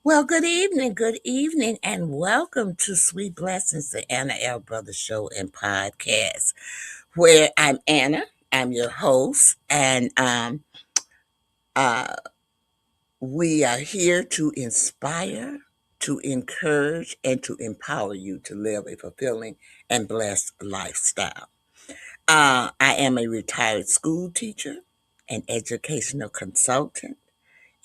Well, good evening, and welcome to Sweet Blessings, the Anna L. Brothers Show and Podcast, where I'm Anna. I'm your host, and uh, we are here to inspire, to encourage, and to empower you to live a fulfilling and blessed lifestyle. I am a retired school teacher, an educational consultant,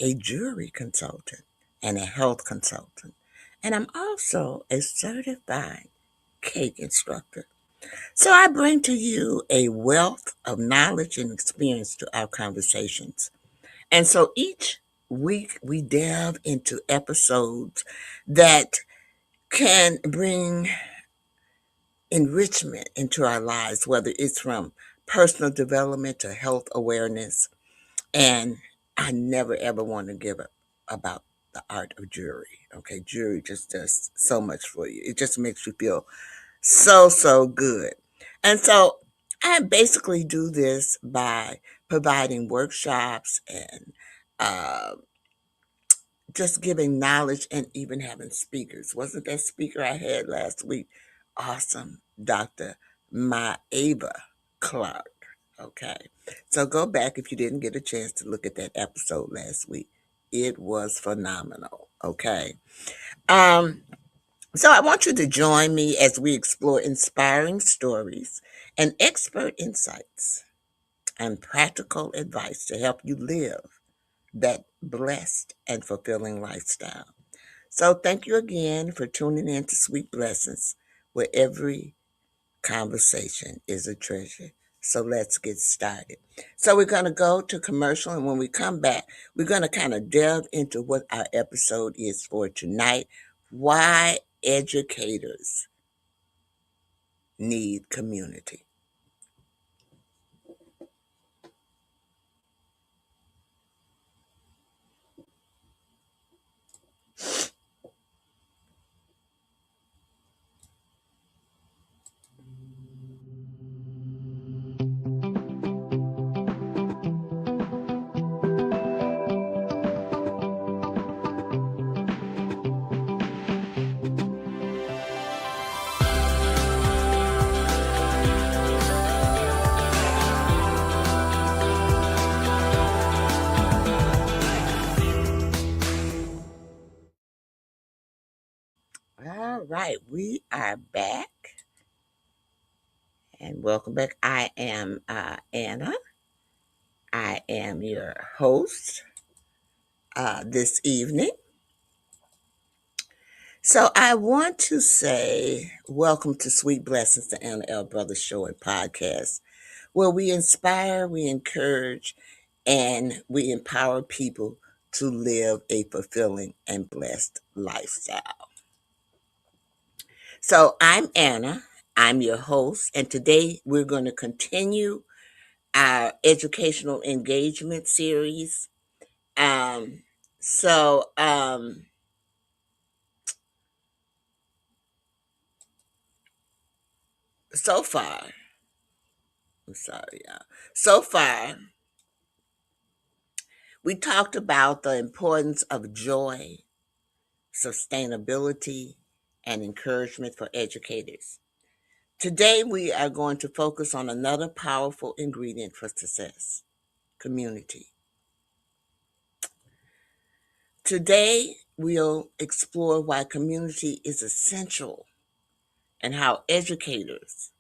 a jury consultant, and a health consultant. And I'm also a certified cake instructor. So I bring to you a wealth of knowledge and experience to our conversations. And so each week we delve into episodes that can bring enrichment into our lives, whether it's from personal development to health awareness. And I never ever want to give up about the art of jury. Okay, jury just does so much for you. It just makes you feel so good. And so I basically do this by providing workshops and uh, just giving knowledge and even having speakers. Wasn't that speaker I had last week awesome? Dr. Maeva Clark. Okay. So go back if you didn't get a chance to look at that episode last week. It was phenomenal. Okay. Um, so I want you to join me as we explore inspiring stories and expert insights and practical advice to help you live that blessed and fulfilling lifestyle. So thank you again for tuning in to Sweet Blessings, where every conversation is a treasure. So let's get started. So we're going to go to commercial, and when we come back, we're going to kind of delve into what our episode is for tonight. Why educators need community. All right, we are back, and welcome back. I am Anna. I am your host this evening. So I want to say welcome to Sweet Blessings, the Anna L. Brothers Show and Podcast, where we inspire, we encourage, and we empower people to live a fulfilling and blessed lifestyle. So I'm Anna. I'm your host, and today we're going to continue our educational engagement series. Um, so, so far, I'm sorry, y'all. So far, we talked about the importance of joy, sustainability, and encouragement for educators. Today, we are going to focus on another powerful ingredient for success: community. Today, we'll explore why community is essential and how educators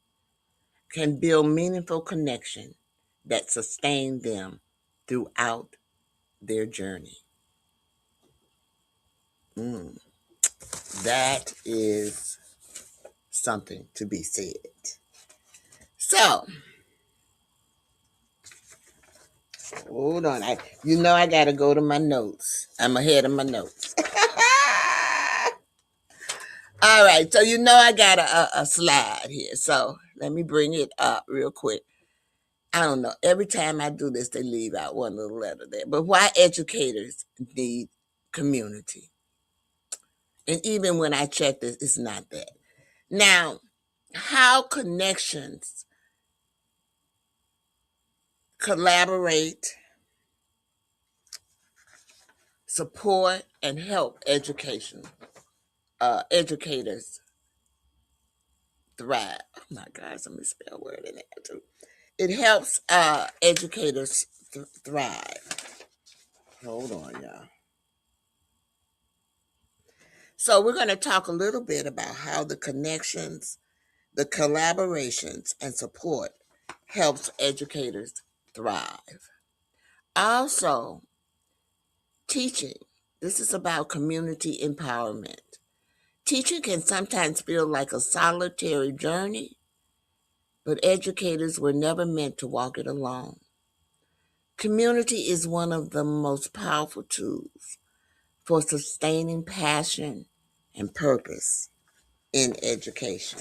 can build meaningful connection that sustain them throughout their journey. Mm, that is something to be said. So, hold on. I gotta go to my notes. I'm ahead of my notes. All right. So I got a slide here. So let me bring it up real quick. I don't know. Every time I do this, they leave out one little letter there. But why educators need community? And even when I check this, it's not that. Now, how connections collaborate support and help educators thrive. Oh my God, some misspelled word in there too. It helps educators thrive. Hold on, y'all. So we're going to talk a little bit about how the connections, the collaborations, and support helps educators thrive. Also, teaching. This is about community empowerment. Teaching can sometimes feel like a solitary journey, but educators were never meant to walk it alone. Community is one of the most powerful tools for sustaining passion and purpose in education.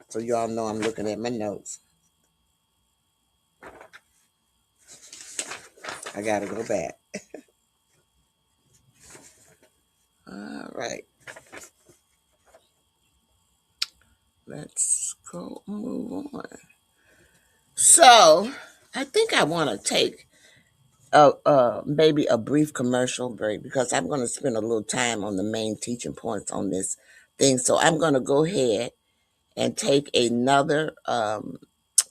So y'all know I'm looking at my notes. I gotta go back. All right. Let's go move on. So I think I want to take maybe a brief commercial break because I'm going to spend a little time on the main teaching points on this thing. So I'm going to go ahead and take another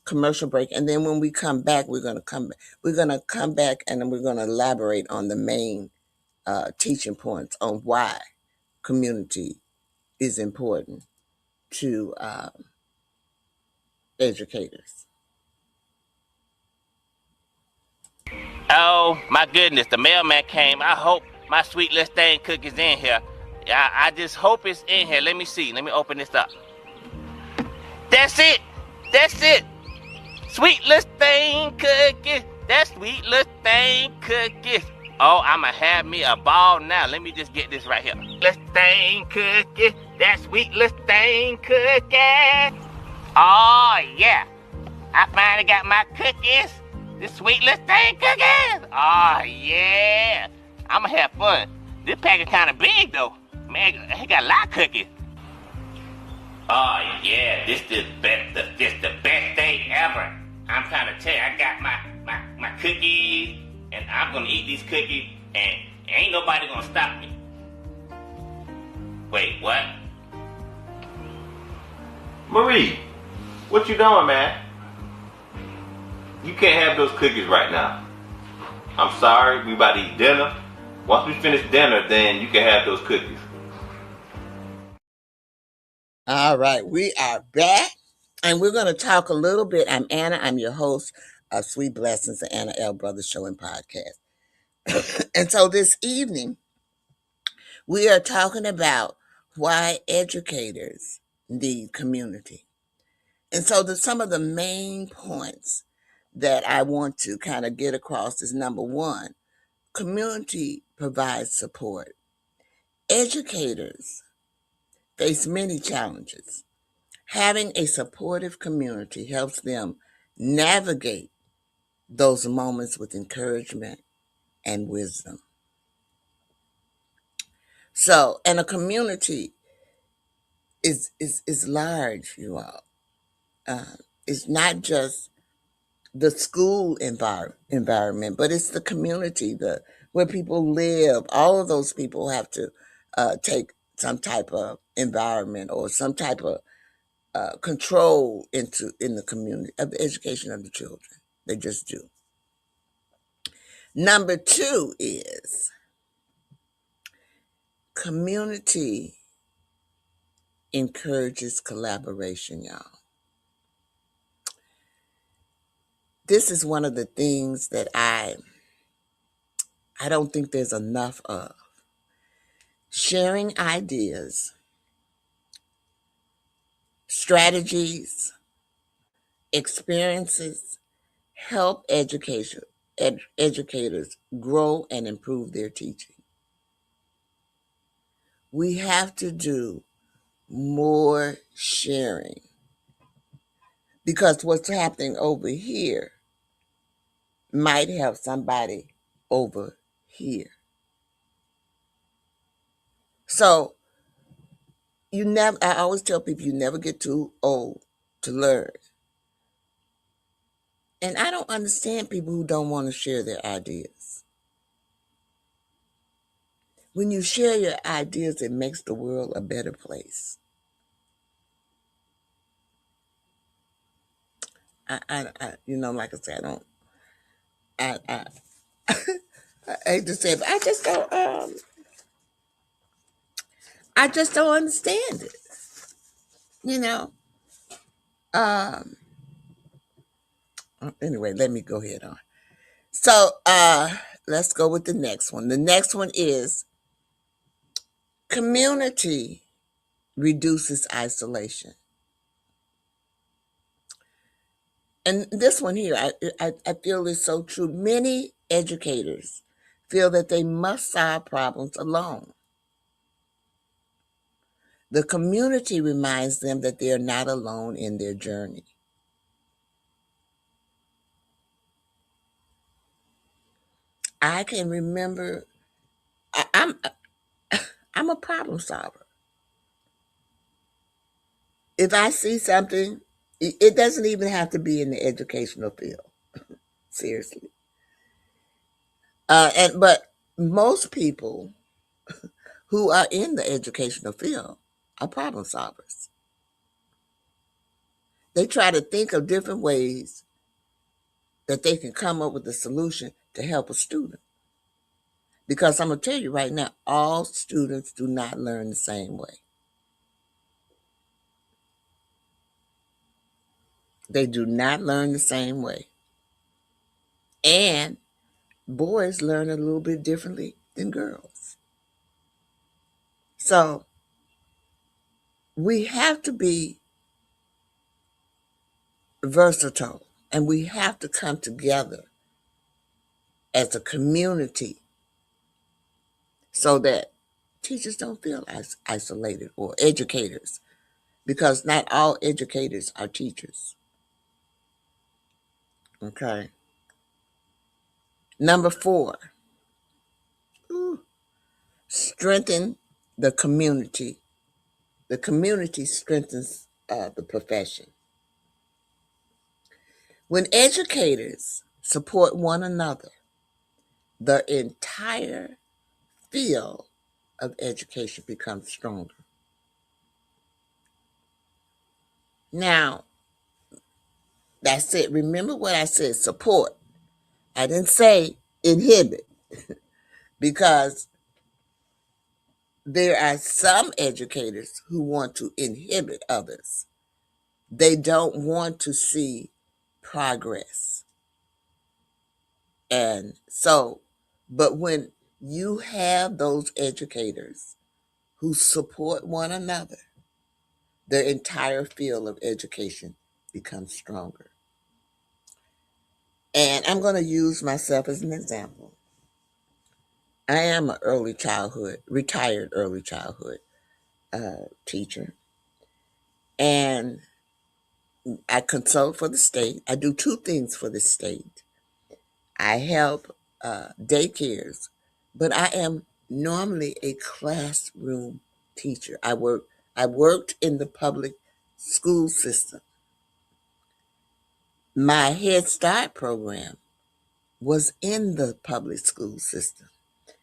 commercial break, and then when we come back, we're going to come back, and then we're going to elaborate on the main teaching points on why community is important to educators. Oh my goodness, the mailman came. I hope my sweet little thing cookie's in here. I just hope it's in here. Let me see. Let me open this up. That's it. That's it. Sweet little thing cookie. That sweet little thing cookie. Oh, I'ma have me a ball now. Let me just get this right here. Little thing cookie. That sweet little thing cookie. Oh yeah. I finally got my cookies. This sweet little thing cookies. Oh, yeah. I'm going to have fun. This package kind of big, though. Man, it got a lot of cookies. Oh, yeah. This the best thing ever. I'm trying to tell you, I got my cookies, and I'm going to eat these cookies, and ain't nobody going to stop me. Wait, what? Marie, what you doing, man? You can't have those cookies right now. I'm sorry, we about to eat dinner. Once we finish dinner, then you can have those cookies. All right, we are back, and we're going to talk a little bit. I'm Anna. I'm your host of Sweet Blessings, the Anna L. Brothers Show and Podcast. And so this evening, we are talking about why educators need community. And so some of the main points that I want to kind of get across is number one, community provides support. Educators face many challenges. Having a supportive community helps them navigate those moments with encouragement and wisdom. So, and a community is large, you all. It's not just the school environment, but it's the community, the where people live. All of those people have to take some type of environment or some type of control in the community of the education of the children. They just do. Number two is community encourages collaboration, y'all. This is one of the things that I don't think there's enough of. Sharing ideas, strategies, experiences help educators grow and improve their teaching. We have to do more sharing because what's happening over here might help somebody over here. So I always tell people you never get too old to learn. And I don't understand people who don't want to share their ideas. When you share your ideas, it makes the world a better place. Like I said, I I hate to say it, but I just don't understand it. You know. Um. Anyway, let me go ahead on. So, let's go with the next one. The next one is community reduces isolation. And this one here, I feel is so true. Many educators feel that they must solve problems alone. The community reminds them that they are not alone in their journey. I can remember I'm a problem solver. If I see something, it doesn't even have to be in the educational field. Seriously. But most people who are in the educational field are problem solvers. They try to think of different ways that they can come up with a solution to help a student. Because I'm going to tell you right now, all students do not learn the same way. They do not learn the same way. And boys learn a little bit differently than girls. So we have to be versatile and we have to come together as a community so that teachers don't feel isolated, or educators, because not all educators are teachers. Okay. Number 4, strengthen the community. The community strengthens the profession. When educators support one another, the entire field of education becomes stronger. Now, that's it. Remember what I said, support. I didn't say inhibit, because there are some educators who want to inhibit others. They don't want to see progress. And so, but when you have those educators who support one another, the entire field of education becomes stronger. And I'm going to use myself as an example. I am an retired early childhood teacher. And I consult for the state. I do 2 things for the state. I help daycares, but I am normally a classroom teacher. I worked in the public school system. My Head Start program was in the public school system.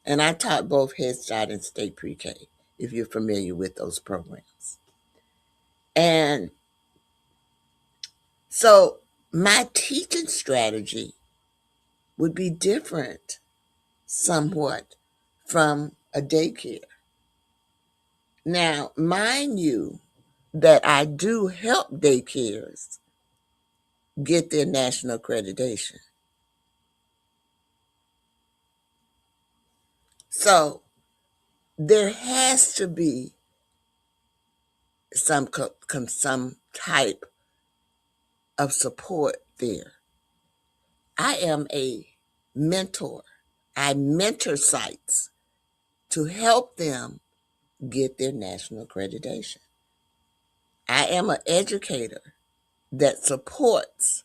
And I taught both Head Start and state pre-K, if you're familiar with those programs. And so my teaching strategy would be different somewhat from a daycare. Now, mind you, that I do help daycares get their national accreditation. So there has to be some type of support there. I am a mentor. I mentor sites to help them get their national accreditation. I am an educator that supports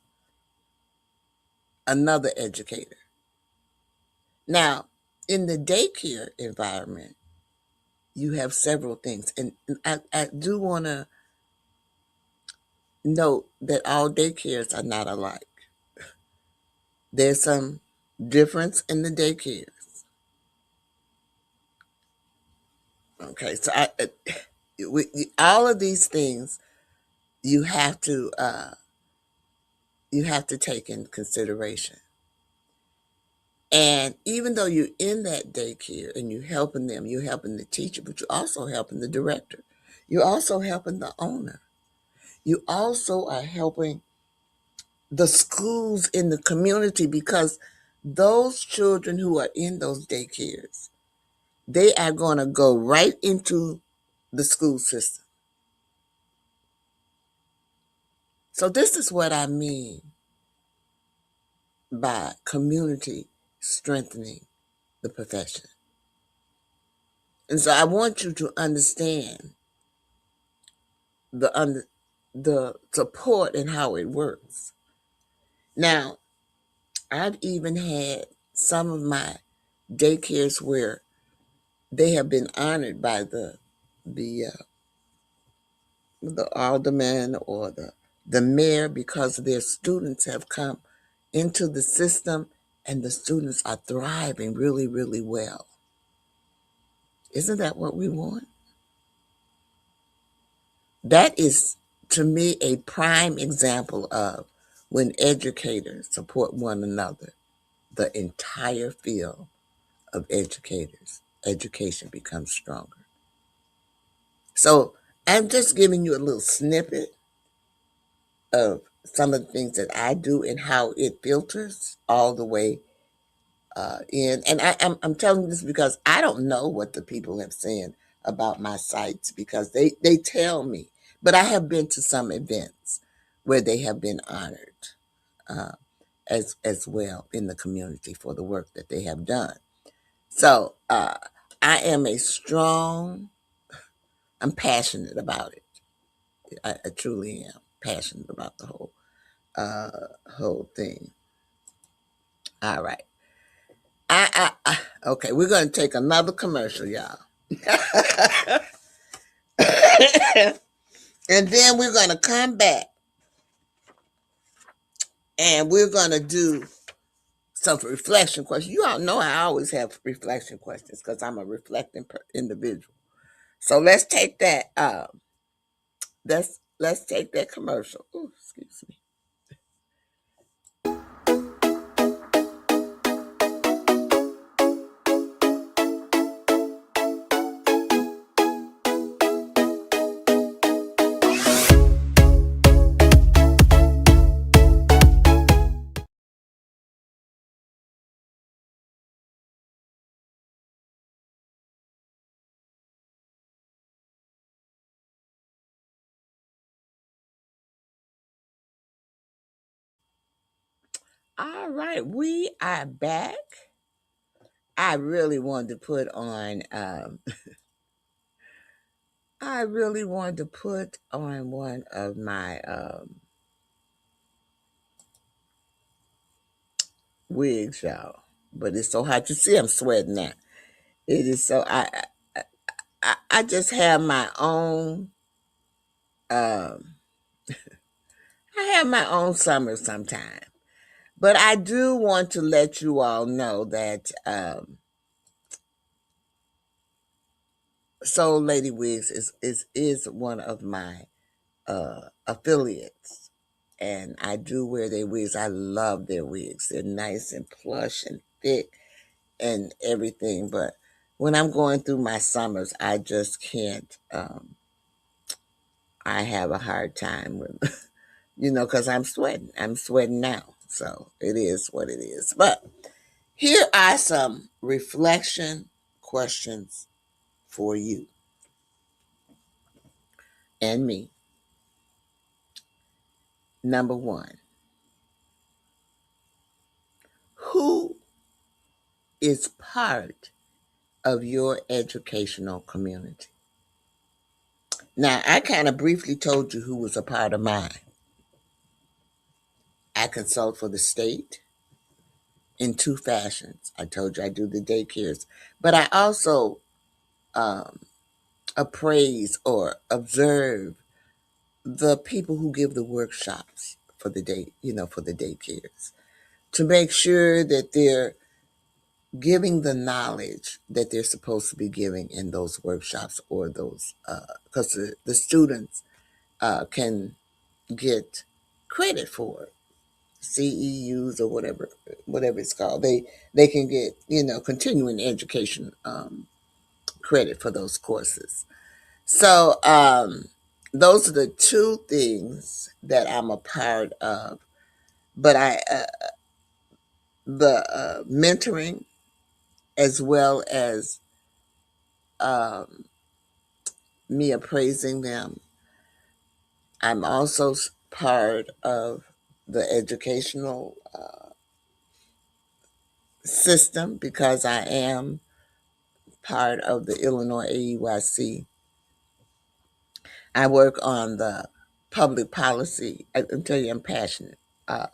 another educator. Now, in the daycare environment, you have several things. And I do want to note that all daycares are not alike. There's some difference in the daycares. Okay, so all of these things you have to take in consideration. And even though you're in that daycare and you're helping them, you're helping the teacher, but you're also helping the director. You're also helping the owner. You also are helping the schools in the community, because those children who are in those daycares, they are going to go right into the school system. So this is what I mean by community strengthening the profession. And so I want you to understand the support and how it works. Now, I've even had some of my daycares where they have been honored by the alderman or the mayor, because their students have come into the system and the students are thriving really, really well. Isn't that what we want? That is, to me, a prime example of when educators support one another, the entire field of education becomes stronger. So I'm just giving you a little snippet of some of the things that I do and how it filters all the way in. And I'm telling you this because I don't know what the people have said about my sites, because they tell me. But I have been to some events where they have been honored uh, as well in the community for the work that they have done. So I am I'm passionate about it. I truly am passionate about the whole thing. All right. Okay, we're going to take another commercial, y'all. And then we're going to come back and we're going to do some reflection questions. You all know I always have reflection questions because I'm a reflecting individual. So let's take that. Let's take that commercial. Ooh, excuse me. All right, we are back. I really wanted to put on. I really wanted to put on one of my wigs, y'all. But it's so hot. You see, I'm sweating now. It is so. I just have my own. Um, I have my own summer sometime. But I do want to let you all know that Soul Lady Wigs is one of my affiliates, and I do wear their wigs. I love their wigs. They're nice and plush and thick and everything. But when I'm going through my summers, I just can't. I have a hard time with, because I'm sweating. I'm sweating now, so it is what it is. But here are some reflection questions for you and me. Number one, who is part of your educational community? Now, I kind of briefly told you who was a part of mine. I consult for the state in two fashions. I told you I do the daycares, but I also um, appraise or observe the people who give the workshops for the day, for the daycares, to make sure that they're giving the knowledge that they're supposed to be giving in those workshops, or those, because the students can get credit for it. CEUs, or whatever it's called. They can get, continuing education credit for those courses. So those are the two things that I'm a part of. But the mentoring, as well as um, me appraising them. I'm also part of the educational system, because I am part of the Illinois AEYC. I work on the public policy. I'm telling you, I'm passionate uh,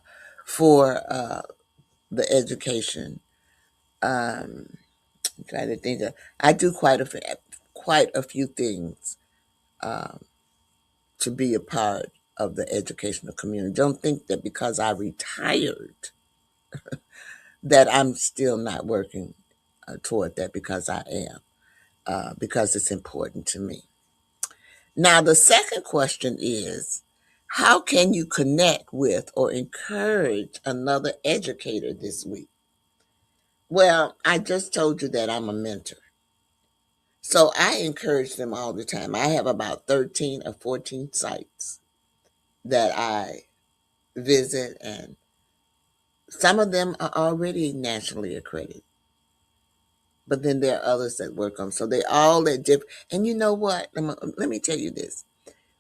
for the education. I'm trying to think of. I do quite a few things um, to be a part of the educational community. Don't think that because I retired that I'm still not working toward that, because I am, because it's important to me. Now, the second question is, how can you connect with or encourage another educator this week? Well, I just told you that I'm a mentor. So I encourage them all the time. I have about 13 or 14 sites that I visit, and some of them are already nationally accredited. But then there are others that work on. So they all at different. And you know what? Let me tell you this.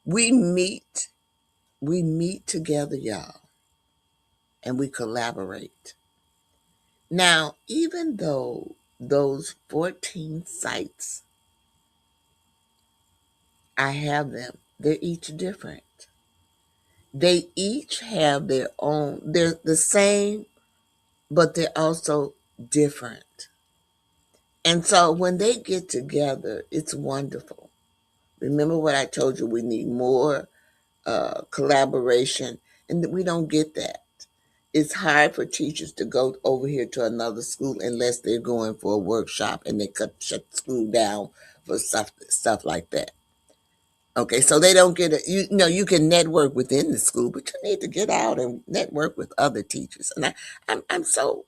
We meet, we meet together, y'all, and we collaborate. Now, even though those 14 sites, I have them, they're each different. They each have their own, they're the same, but they're also different. And so when they get together, it's wonderful. Remember what I told you, we need more collaboration, and we don't get that. It's hard for teachers to go over here to another school unless they're going for a workshop, and they shut the school down for stuff like that. Okay, so they don't get it. You can network within the school, but you need to get out and network with other teachers. And I'm so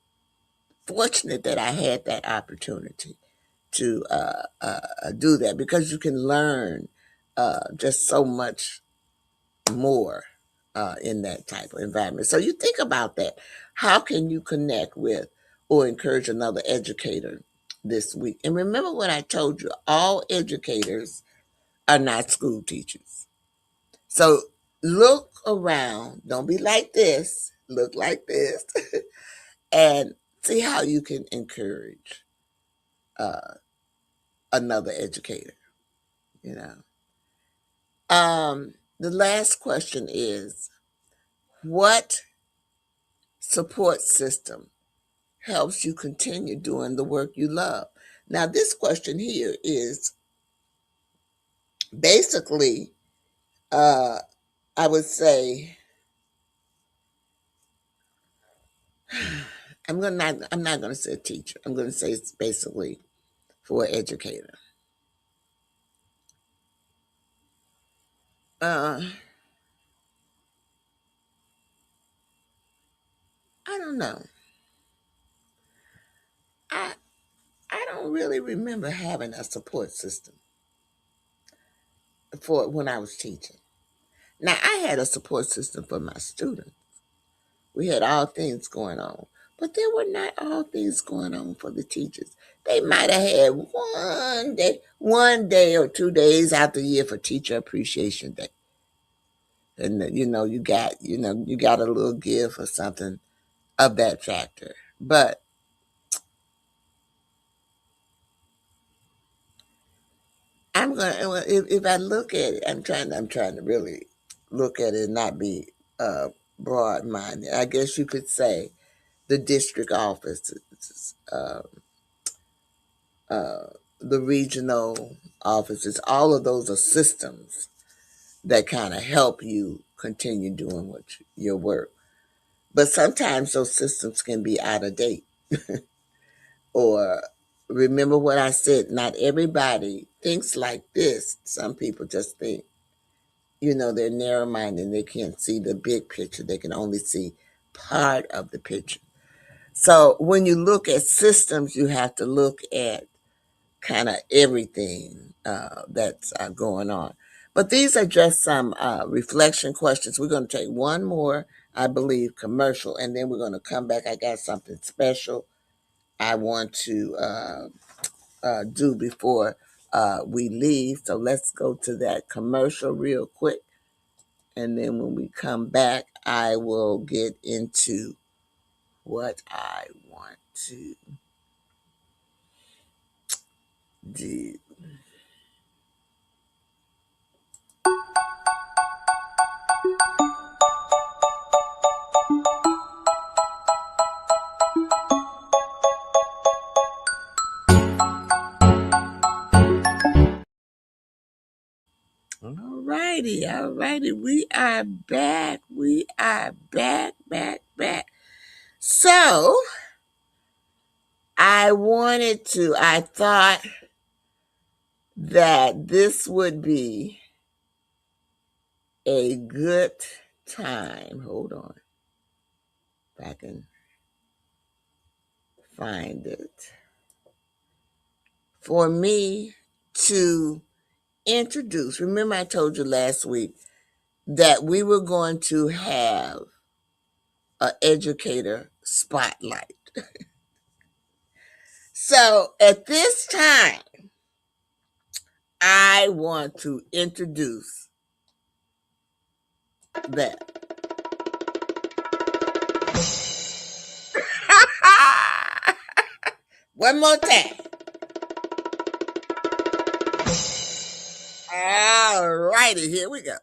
fortunate that I had that opportunity to do that, because you can learn just so much more in that type of environment. So you think about that. How can you connect with or encourage another educator this week? And remember what I told you, all educators are not school teachers. So look around. Don't be like this. Look like this. And see how you can encourage another educator, you know. The last question is, what support system helps you continue doing the work you love? Now, this question here is basically, uh, I would say, I'm not going to say a teacher. I'm going to say it's basically for an educator. Uh, I don't know. I I don't really remember having a support system for when I was teaching. Now, I had a support system for my students. We had all things going on, but there were not all things going on for the teachers. They might have had one day or 2 days out the year for Teacher Appreciation Day, and you got a little gift or something of that factor. But I'm gonna if I look at it, I'm trying to really look at it and not be broad minded. I guess you could say the district offices, the regional offices, all of those are systems that kind of help you continue doing your work. But sometimes those systems can be out of date. Or remember what I said, not everybody thinks like this. Some people just think, they're narrow minded and they can't see the big picture. They can only see part of the picture. So when you look at systems, you have to look at kind of everything that's going on. But these are just some reflection questions. We're going to take one more, I believe, commercial, and then we're going to come back. I got something special I want to do before we leave. So let's go to that commercial real quick. And then when we come back, I will get into what I want to do. All righty, all righty. We are back. We are back, back. So I thought that this would be a good time. Hold on. If I can find it. For me to introduce, remember I told you last week that we were going to have an educator spotlight. So at this time, I want to introduce that. One more time. All righty, here we go.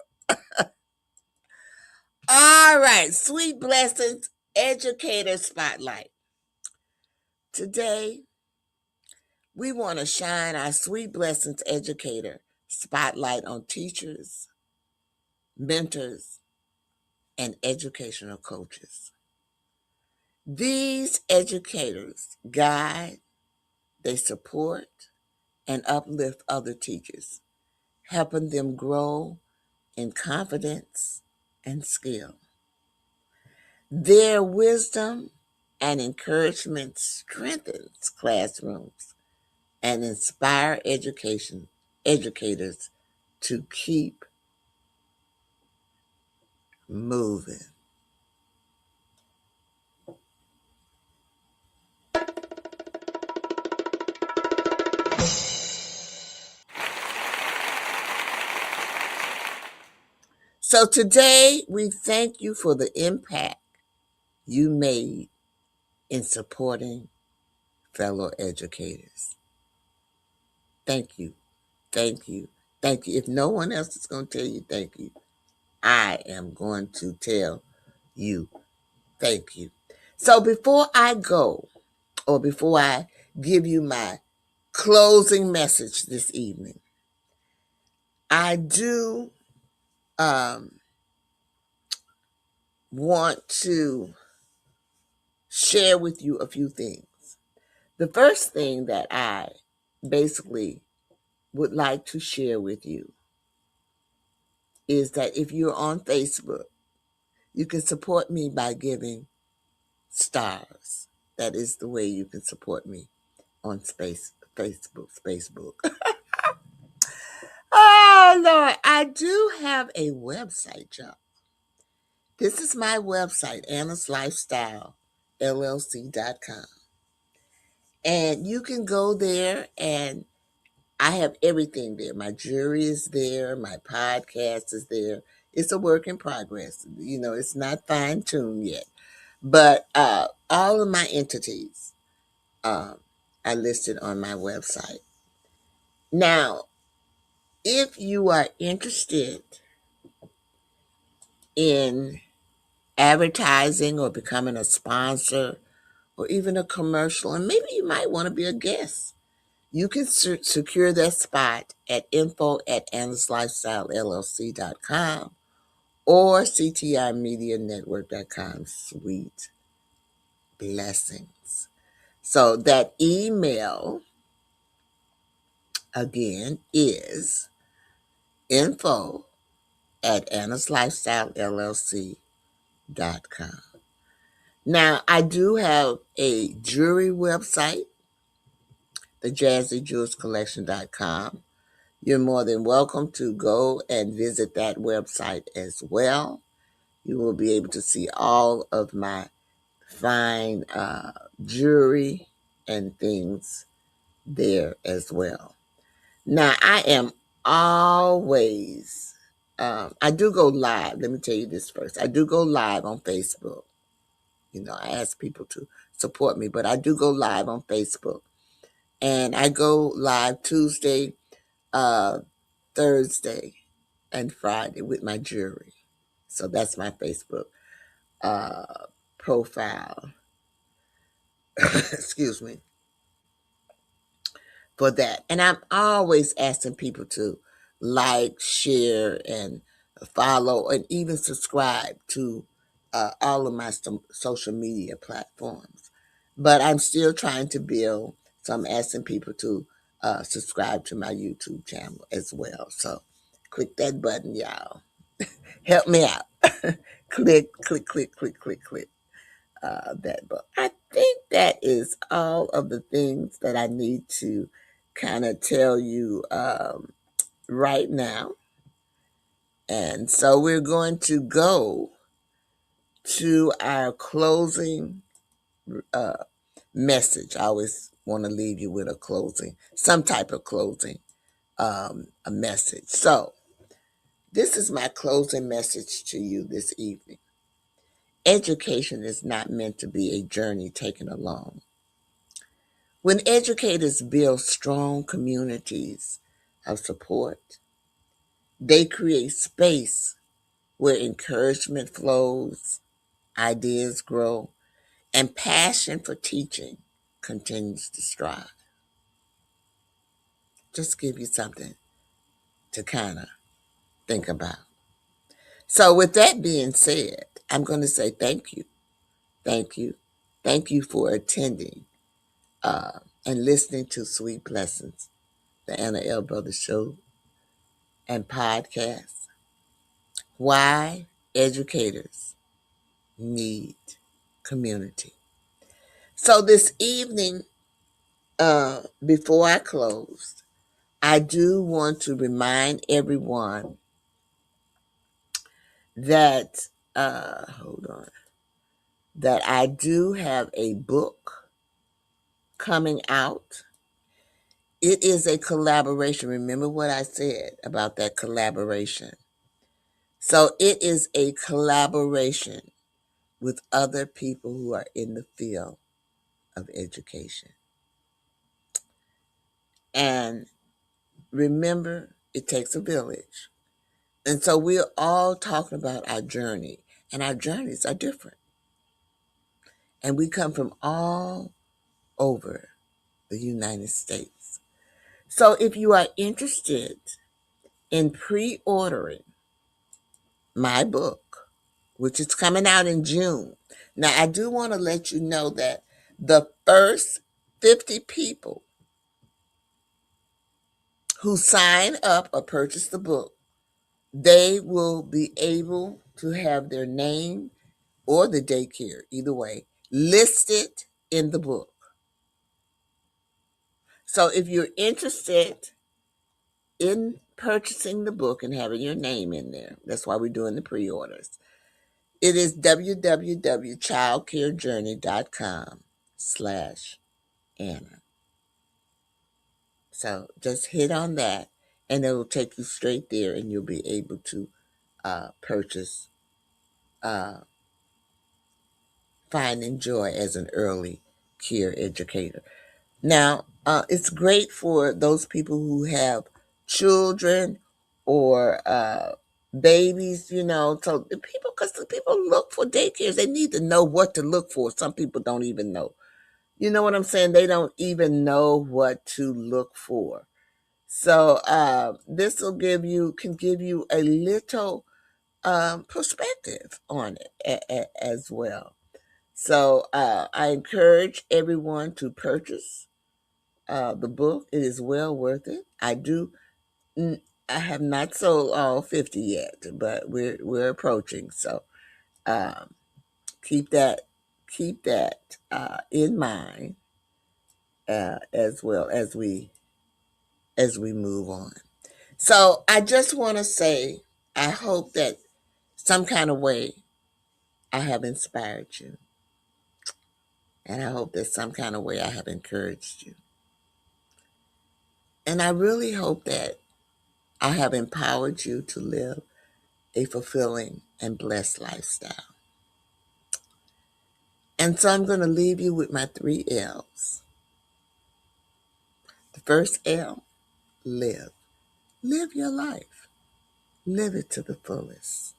All right, Sweet Blessings Educator Spotlight. Today, we want to shine our Sweet Blessings Educator spotlight on teachers, mentors, and educational coaches. These educators guide, they support, and uplift other teachers, helping them grow in confidence and skill. Their wisdom and encouragement strengthens classrooms and inspire educators to keep moving. So today we thank you for the impact you made in supporting fellow educators. Thank you. Thank you. Thank you. If no one else is going to tell you thank you, I am going to tell you thank you. So before I go, or before I give you my closing message this evening, I do want to share with you a few things. The first thing that I basically would like to share with you is that if you're on Facebook, you can support me by giving stars. That is the way you can support me on Facebook. Oh, Lord, I do have a website, y'all. This is my website, Anna's Lifestyle, LLC.com. And you can go there and I have everything there. My jewelry is there. My podcast is there. It's a work in progress. It's not fine tuned yet. But all of my entities are listed on my website. Now, if you are interested in advertising or becoming a sponsor or even a commercial, and maybe you might want to be a guest, you can secure that spot at info@annaslifestylellc.com or ctimedianetwork.com. Sweet blessings. So that email again is info at annaslifestylellc.com. Now, I do have a jewelry website, thejazzyjewelscollection.com. You're more than welcome to go and visit that website as well. You will be able to see all of my fine jewelry and things there as well. Now, I am always, I do go live. Let me tell you this first. I do go live on Facebook. You know, I ask people to support me, but I do go live on Facebook. And I go live Tuesday, Thursday, and Friday with my jewelry. So that's my Facebook profile. Excuse me. For that. And I'm always asking people to like, share, and follow, and even subscribe to all of my social media platforms. But I'm still trying to build, so I'm asking people to subscribe to my YouTube channel as well. So click that button, y'all. Help me out. Click, click, click, click, click, click. That book. I think that is all of the things that I need to kind of tell you right now. And so we're going to go to our closing message. I always want to leave you with a closing, some type of closing a message. So this is my closing message to you this evening. Education is not meant to be a journey taken alone. When educators build strong communities of support, they create space where encouragement flows, ideas grow, and passion for teaching continues to strive. Just give you something to kind of think about. So, with that being said, I'm going to say thank you. Thank you. Thank you for attending and listening to Sweet Blessings, the Anna L. Brothers Show and podcast. Why educators need community. So this evening, before I close, I do want to remind everyone that, hold on, that I do have a book coming out. It is a collaboration. Remember what I said about that collaboration. So it is a collaboration with other people who are in the field of education. And remember, it takes a village. And so we're all talking about our journey, and our journeys are different. And we come from all over the United States. So if you are interested in pre-ordering my book, which is coming out in June. Now, I do want to let you know that the first 50 people who sign up or purchase the book, they will be able to have their name or the daycare, either way, listed in the book. So if you're interested in purchasing the book and having your name in there, that's why we're doing the pre-orders. It is www.childcarejourney.com/Anna. So just hit on that and it will take you straight there and you'll be able to purchase Finding Joy as an Early Care Educator. Now, it's great for those people who have children or babies, you know. So the people, because the people look for daycares, they need to know what to look for. Some people don't even know. You know what I'm saying? They don't even know what to look for. So this will can give you a little perspective on it as well. So I encourage everyone to purchase the book. It is well worth it. I have not sold all 50 yet, but we're approaching. So um, keep that in mind as well as we move on. So I just want to say, I hope that some kind of way I have inspired you, and I hope that some kind of way I have encouraged you, and I really hope that I have empowered you to live a fulfilling and blessed lifestyle. And so I'm going to leave you with my 3 L's. The first L, live. Live your life. Live it to the fullest.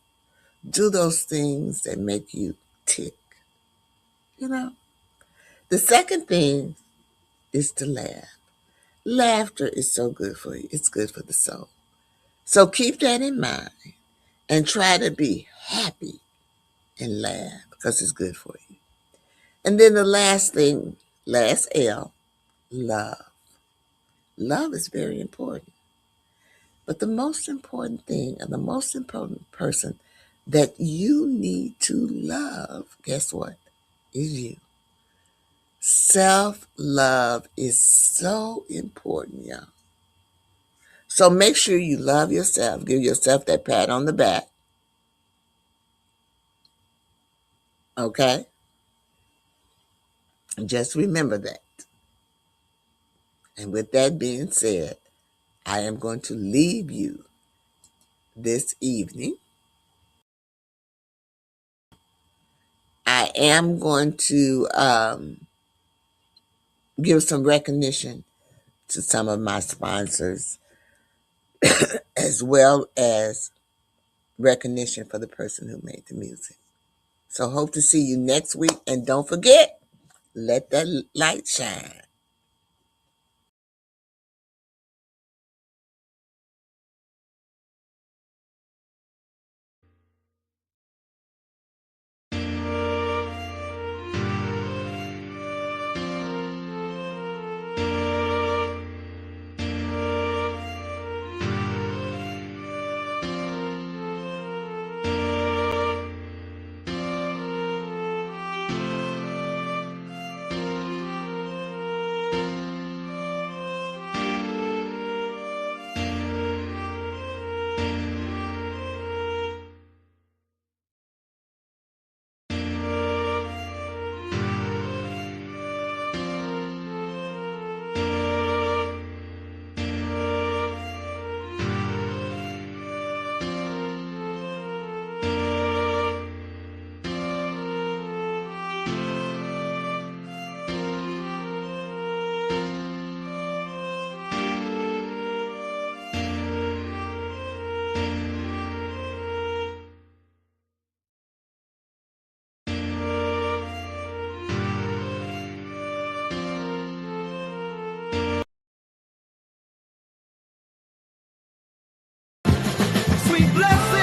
Do those things that make you tick. You know? The second thing is to laugh. Laughter is so good for you. It's good for the soul. So keep that in mind and try to be happy and laugh because it's good for you. And then the last thing, last L, love. Love is very important. But the most important thing and the most important person that you need to love, guess what? Is you. Self-love is so important, y'all. So make sure you love yourself. Give yourself that pat on the back. Okay? Just remember that. And with that being said, I am going to leave you this evening. I am going to give some recognition to some of my sponsors, as well as recognition for the person who made the music. So hope to see you next week. And don't forget, let that light shine. Sweet blessing.